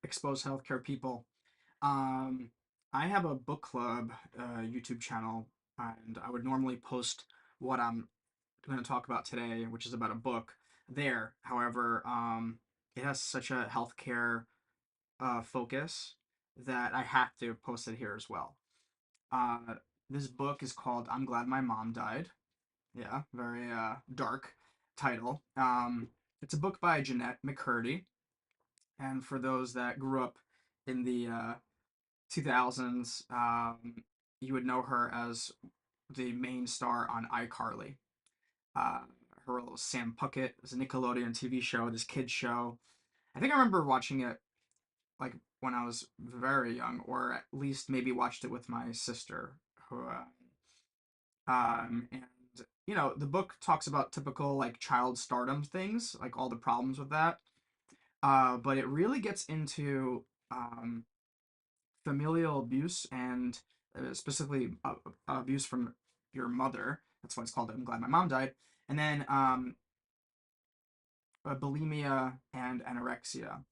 Expose healthcare people. Um, I have a book club YouTube channel, and I would normally post what I'm going to talk about today, which is about a book there. However, it has such a healthcare focus that I have to post it here as well. Uh, this book is called "I'm Glad My Mom Died." Yeah, very dark title. It's a book by Jeanette McCurdy, and for those that grew up in the 2000s, you would know her as the main star on iCarly. Uh, Her role was Sam Puckett. It was a Nickelodeon TV show, this kids show. I think I remember watching it like when I was very young, or at least maybe watched it with my sister. And the book talks about typical like child stardom things, like all the problems with that. But it really gets into familial abuse and specifically abuse from your mother. That's why it's called "I'm Glad My Mom Died." And then bulimia and anorexia.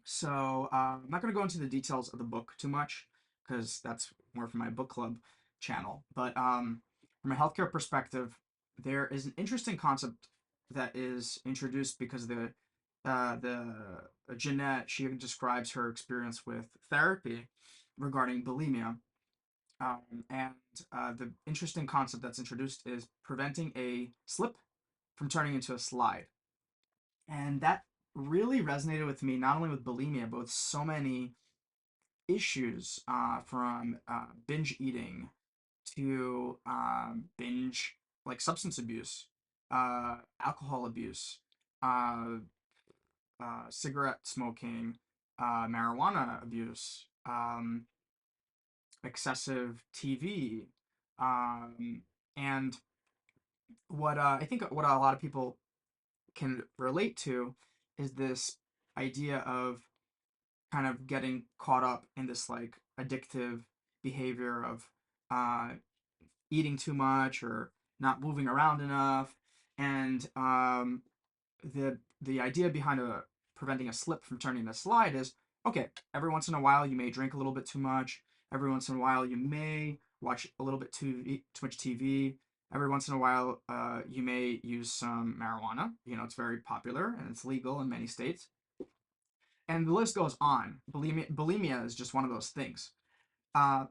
So I'm not going to go into the details of the book too much because that's more for my book club channel. But from a healthcare perspective, there is an interesting concept that is introduced because the Jeanette, she describes her experience with therapy regarding bulimia. And the interesting concept that's introduced is preventing a slip from turning into a slide. And that really resonated with me, not only with bulimia, but with so many issues from binge eating to binge, like substance abuse, alcohol abuse, uh, cigarette smoking, marijuana abuse, excessive TV. And what I think what a lot of people can relate to is this idea of kind of getting caught up in this like addictive behavior of uh, eating too much or not moving around enough, and the idea behind preventing a slip from turning a slide is okay. Every once in a while, you may drink a little bit too much. Every once in a while, you may watch a little bit too much TV. Every once in a while, you may use some marijuana. It's very popular and it's legal in many states. And the list goes on. Bulimia is just one of those things. Uh,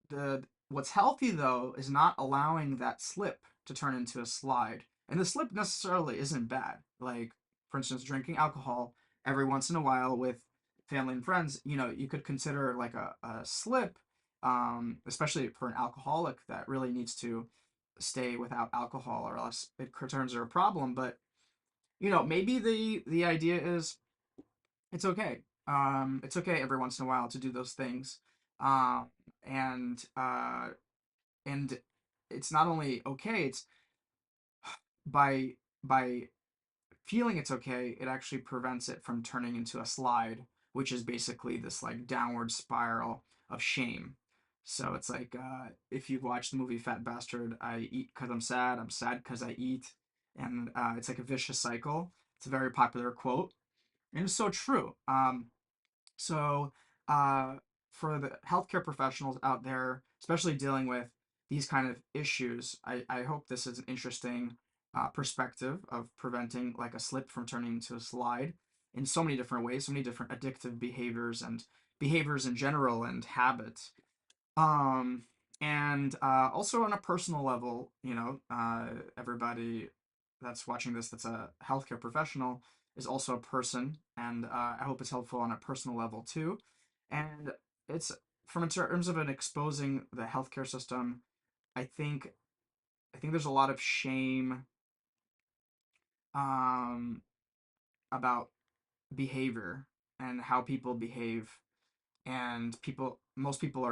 the What's healthy though is not allowing that slip to turn into a slide. And the slip necessarily isn't bad. Like, for instance, drinking alcohol every once in a while with family and friends, you could consider like a slip, especially for an alcoholic that really needs to stay without alcohol or else it turns into a problem. But maybe the idea is it's okay. It's okay every once in a while to do those things. Um, and uh, and it's not only okay, it's by by feeling it's okay, it actually prevents it from turning into a slide, which is basically this like downward spiral of shame. So it's like if you've watched the movie Fat Bastard, I eat because I'm sad because I eat, and it's like a vicious cycle. It's a very popular quote, and it's so true. So, uh, for the healthcare professionals out there, especially dealing with these kind of issues, I hope this is an interesting perspective of preventing like a slip from turning into a slide in so many different ways, so many different addictive behaviors and behaviors in general and habits. Um, and Also on a personal level, everybody that's watching this that's a healthcare professional is also a person, and I hope it's helpful on a personal level too. And it's from in terms of an exposing the healthcare system, I think I think there's a lot of shame um, about behavior and how people behave, and most people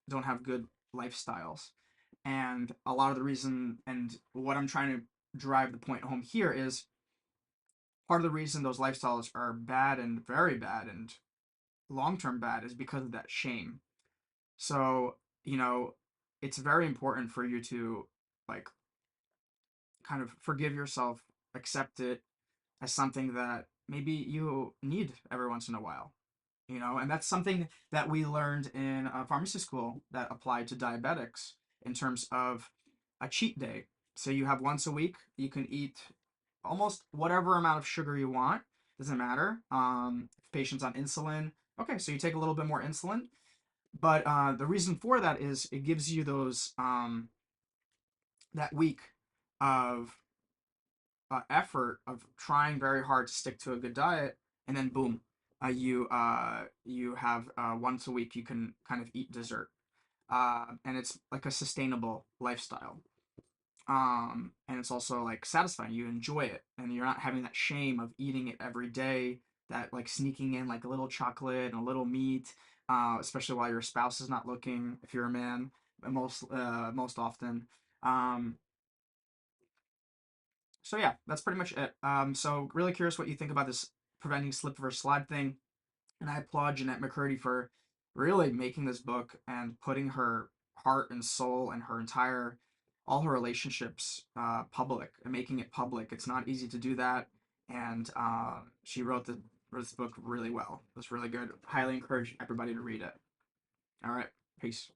don't have good lifestyles. And a lot of the reason, and what I'm trying to drive the point home here is part of the reason those lifestyles are bad and very bad and long term bad is because of that shame. So, you know, it's very important for you to like kind of forgive yourself, accept it as something that maybe you need every once in a while, and that's something that we learned in pharmacy school that applied to diabetics in terms of a cheat day. So you have once a week, you can eat almost whatever amount of sugar you want, doesn't matter. If patient's on insulin, okay, so you take a little bit more insulin, but the reason for that is it gives you those that week of effort of trying very hard to stick to a good diet, and then boom, you have once a week you can kind of eat dessert, and it's like a sustainable lifestyle. And it's also like satisfying. You enjoy it, and you're not having that shame of eating it every day. That like sneaking in like a little chocolate and a little meat, especially while your spouse is not looking. If you're a man, most often. Um, so yeah, that's pretty much it. So really curious what you think about this preventing slip versus slide thing, and I applaud Jeanette McCurdy for really making this book and putting her heart and soul and her entire all her relationships public and making it public. It's not easy to do that, and she wrote this book really well. It was really good. Highly encourage everybody to read it. All right, peace.